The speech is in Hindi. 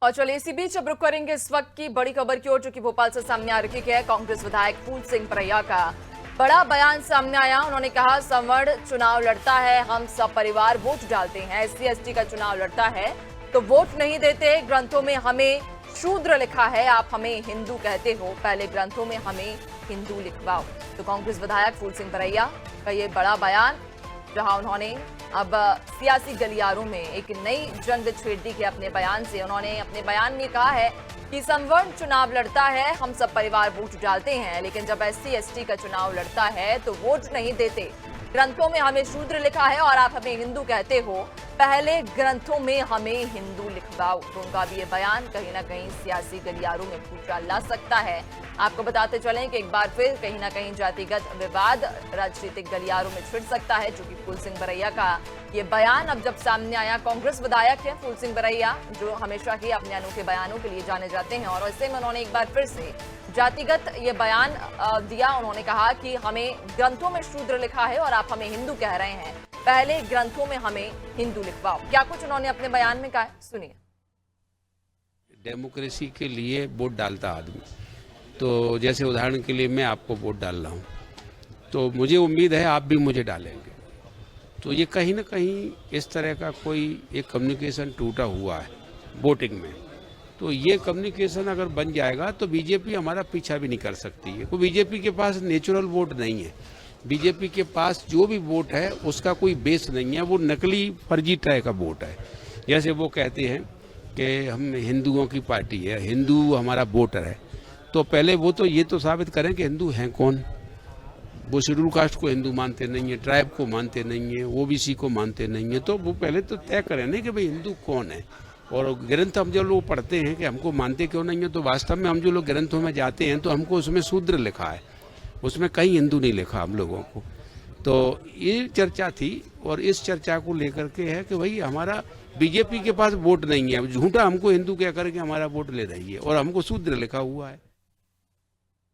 और चलिए इसी बीच अब रुक करेंगे इस वक्त की बड़ी खबर की ओर, जो कि भोपाल से सामने आ रही है। कांग्रेस विधायक फूल सिंह परैया का बड़ा बयान सामने आया। उन्होंने कहा, संवर्ण चुनाव लड़ता है, हम सब परिवार वोट डालते हैं। SC/ST का चुनाव लड़ता है तो वोट नहीं देते। ग्रंथों में हमें शूद्र लिखा है, आप हमें हिंदू कहते हो, पहले ग्रंथों में हमें हिंदू लिखवाओ। तो कांग्रेस विधायक फूल सिंह परैया का ये बड़ा बयान, जहां उन्होंने अब सियासी गलियारों में एक नई जंग छेड़ दी है अपने बयान से। उन्होंने अपने बयान में कहा है कि संवर्ण चुनाव लड़ता है, हम सब परिवार वोट डालते हैं, लेकिन जब SC/ST का चुनाव लड़ता है तो वोट नहीं देते। ग्रंथों में हमें शूद्र लिखा है और आप हमें हिंदू कहते हो, पहले ग्रंथों में हमें हिंदू लिखवाओ। तो उनका भी ये बयान कहीं ना कहीं सियासी गलियारों में भूचाल ला सकता है। आपको बताते चलें कि एक बार फिर कहीं ना कहीं जातिगत विवाद राजनीतिक गलियारों में छिड़ सकता है, जो कि फूल सिंह परैया का ये बयान अब जब सामने आया। कांग्रेस विधायक है फूल सिंह परैया, जो हमेशा ही अपने अनोखे बयानों के लिए जाने जाते हैं, और ऐसे में उन्होंने एक बार फिर से जातिगत ये बयान दिया। उन्होंने कहा कि हमें ग्रंथों में शूद्र लिखा है और आप हमें हिंदू कह रहे हैं, पहले ग्रंथों में हमें हिंदू लिखवाओ। क्या कुछ उन्होंने अपने बयान में कहा, सुनिए। डेमोक्रेसी के लिए वोट डालता आदमी, तो जैसे उदाहरण के लिए मैं आपको वोट डाल रहा हूँ, तो मुझे उम्मीद है आप भी मुझे डालेंगे। तो ये कहीं ना कहीं इस तरह का कोई एक कम्युनिकेशन टूटा हुआ है वोटिंग में। तो ये कम्युनिकेशन अगर बन जाएगा तो बीजेपी हमारा पीछा भी नहीं कर सकती है। कोई बीजेपी के पास नेचुरल वोट नहीं है। बीजेपी के पास जो भी वोट है उसका कोई बेस नहीं है, वो नकली फर्जी तरह का वोट है। जैसे वो कहते हैं कि हम हिंदुओं की पार्टी है, हिंदू हमारा वोटर है, तो पहले वो तो ये तो साबित करें कि हिंदू हैं कौन। वो शेड्यूल कास्ट को हिंदू मानते नहीं है, ट्राइब को मानते नहीं है, OBC को मानते नहीं है, तो वो पहले तो तय करें ना कि भाई हिंदू कौन है। और ग्रंथ हम जो लोग पढ़ते हैं कि हमको मानते क्यों नहीं है, तो वास्तव में हम जो लोग ग्रंथों में जाते हैं तो हमको उसमें शूद्र लिखा है, उसमें कहीं हिंदू नहीं लिखा हम लोगों को। तो ये चर्चा थी, और इस चर्चा को लेकर के है कि भाई हमारा बीजेपी के पास वोट नहीं है, झूठा हमको हिंदू कह करके हमारा वोट ले रही है और हमको शूद्र लिखा हुआ है।